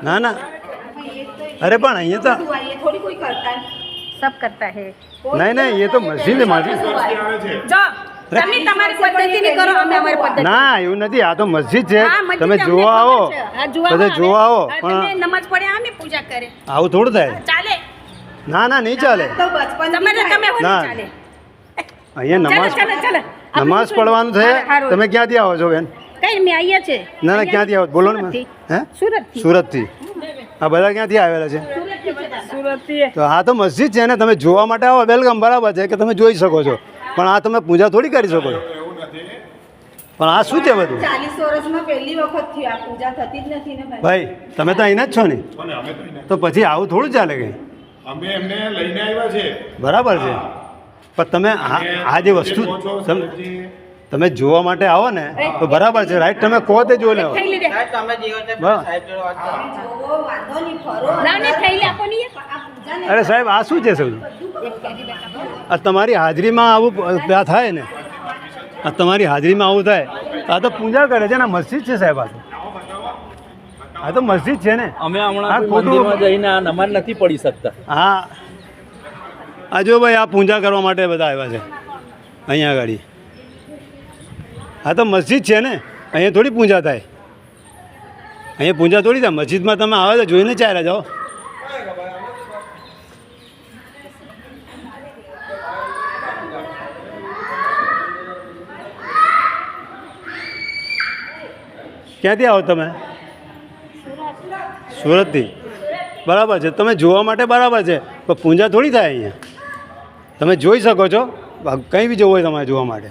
ना ना अरे पण ये तो थोड़ी कोई करता है, सब करता है। नहीं नहीं ये तो मस्जिद है माजी જો તમે તમારી પદ્ધતિની કરો, અમે અમારી પદ્ધતિ। ના એવું નથી, આ તો મસ્જિદ છે, હા, મસ્જિદ તમે અમને જોવા ખબર આવો છે। હા, જોવા બધા આવે। જોવા આવો હા, પણ તમે નમાજ પડે અમે પૂજા કરે, આવું થોડું થાય। ચાલે? ના ના નહીં ચાલે, તમારે તમે હોય ના। ચાલે। અહીંયા નમાઝ ચાલે ચાલે નમાઝ પડવાનું છે। તમે ક્યાંથી આવો છો બેન? કઈ મેં આયા છે। ના ના ક્યાંથી આવો બોલો ને? હે સુરતથી। સુરતથી? આ બધા ક્યાંથી આવેલા છે? સુરતથી। તો આ તો મસ્જિદ છે ને, તમે જોવા માટે આવો વેલકમ, બરાબર છે કે તમે જોઈ શકો છો, પણ આ તમે પૂજા થોડી કરી શકો છો। પણ આ શું છે બધું? 40 વર્ષમાં પહેલી વખત થયું, આ પૂજા થતી જ નથી ને ભાઈ। ભાઈ તમે તો અહીંના જ છો ને, તો પછી આવું થોડું ચાલે કે? અમે એમને લઈને આવ્યા છે, બરાબર છે, પણ તમે આ જે વસ્તુ તમે જોવા માટે આવો ને તો બરાબર છે, રાઈટ, તમે કહો તે જોઈ લેવો। થેલી દે, જોવો, વાંધો નહીં, ફરો। લાવ ને થેલી આપો ને। આ પૂજા ને અરે સાહેબ આ શું છે સૌ? આ તમારી હાજરીમાં આવું થાય ને, આ તમારી હાજરીમાં આવું થાય, આ તો પૂજા કરે છે ને, મસ્જિદ છે સાહેબ, આ તો મસ્જિદ છે ને। અમે આ હમણાં કોઈ ખોટું- મંદિરમાં જઈને આ નમાઝ નથી પડી શકતા। હા આ જો ભાઈ આ પૂજા કરવા માટે બધા આવ્યા છે અહીંયા આગળ, આ તો મસ્જિદ છે ને, અહીંયા થોડી પૂજા થાય, અહીંયા પૂજા થોડી થાય, મસ્જિદમાં તમે આવે તો જોઈને ચાલ્યા જાઓ। ક્યાંથી આવો તમે? સુરતથી? બરાબર છે, તમે જોવા માટે બરાબર છે, પણ પૂજા થોડી થાય અહીંયા, તમે જોઈ શકો છો, કંઈ બી જોવું હોય તમારે જોવા માટે,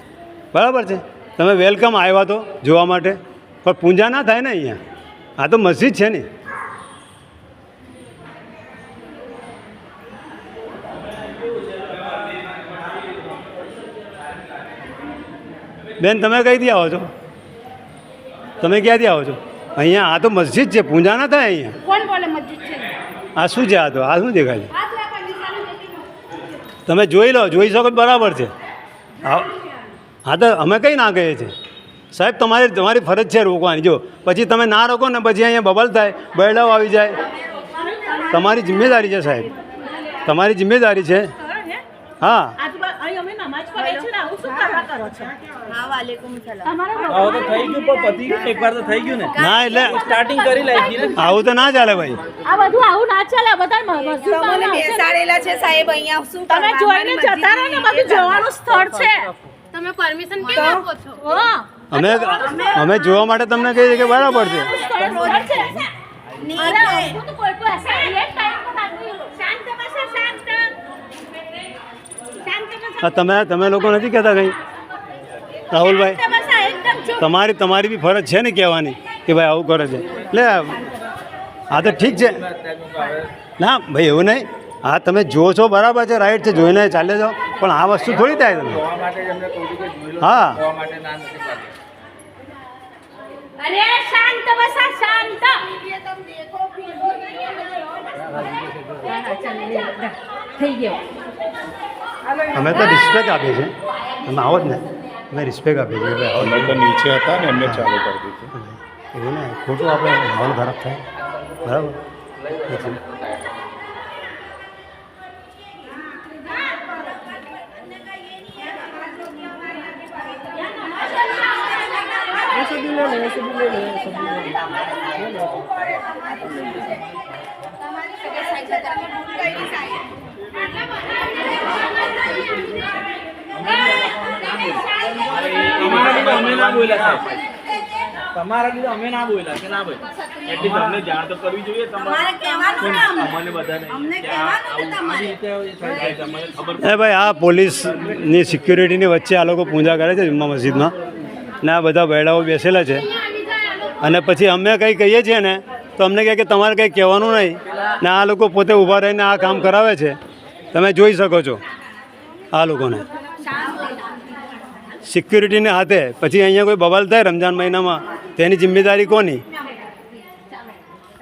બરાબર છે, તમે વેલકમ આવ્યા તો જોવા માટે, પણ પૂજા ના થાય ને અહીંયા, આ તો મસ્જિદ છે ને। બેન તમે કઈથી આવો છો? તમે ક્યાંથી આવો છો? અહીંયા આ તો મસ્જિદ છે, પૂજા ના થાય અહીંયા। કોણ બોલે મસ્જિદ છે? આ શું છે? આ તો આ શું દેખાય છે? તમે જોઈ લો, જોઈ શકો બરાબર છે। હા તો અમે કંઈ ના કહીએ છીએ સાહેબ, તમારી ફરજ છે રોકવાની। જો પછી તમે ના રોકો ને પછી અહીંયા બબલ થાય, બરડાઓ આવી જાય, તમારી જિમ્મેદારી છે સાહેબ, તમારી જિમ્મેદારી છે। હા અહીં અમે નમાજ પડે છે ને, આવું શું કરવા કરો છો? હા, વાલેકુમ સલામ। તમારો આવું તો થઈ ગયું, પણ પતી ગયું, એકવાર તો થઈ ગયું ને, ના એટલે સ્ટાર્ટિંગ કરી લાગી ને। આવું તો ના ચાલે ભાઈ। આ બધું આવું ના ચાલે, બધા મસ્જિદમાં તમને આવશે ને। બેસાડેલા છે સાહેબ, અહીંયા શું તમે કરવા? જોઈને જતા રહો ને, બધું જોવાનું સ્થળ છે। તમે પરમિશન કેમ આપો છો? હા, અમે જોવા માટે તમને કહીએ છીએ કે બરાબર છે। સ્થળ છે। અરે, હું તો કોઈ કોઈ ऐसा ये टाइम पर आदमी शांत बसा, शांत बसा, તમે લોકો નથી કહેતા કંઈ? રાહુલભાઈ शांत बसा, एकदम चुप। તમારી બી ફરજ છે ને કહેવાની કે ભાઈ આવું કરે છે, એટલે હા તો ઠીક છે। ના ભાઈ એવું નહીં, હા તમે જો છો બરાબર છે, રાઈટ છે, જોઈને ચાલે જાઓ, પણ આ વસ્તુ થોડી થાય તમે। હા अरे शांत बसा, शांत। થઈ ગયો। અમે તો રિસ્પેક્ટ આપીએ છીએ, તમે આવો જ ને, અમે રિસ્પેક્ટ આપીએ છીએ ભાઈ આવો અમે તો નીચે હતા ને એમને ચાલુ કરી દીધું। એવું ને ખોટું આપણે માહોલ ખરાબ થાય, બરાબર એટલે તમારા લીધે અમે ના બોલ્યા કે ના ભાઈ, એટલી તમને જાણ તો કરવી જોઈએ તમારે કહેવાનું ને અમને બધાને અમને કે આ કહેવાનું ને આવું તમારે। આવી રીતે થાય છે, અમને ખબર એ ભાઈ આ પોલીસની સિક્યુરિટીની વચ્ચે આ લોકો પૂજા કરે છે જુમ્મા મસ્જિદમાં, ને આ બધા બૈડાઓ બેસેલા છે, અને પછી અમે કંઈ કહીએ છીએ ને તો અમને કહે કે તમારે કંઈ કહેવાનું નહીં, ને આ લોકો પોતે ઊભા રહીને આ કામ કરાવે છે, તમે જોઈ શકો છો આ લોકોને સિક્યુરિટીને હાથે। પછી અહીંયા કોઈ બવાલ થાય રમજાન મહિનામાં, તેની જિમ્મેદારી કોની?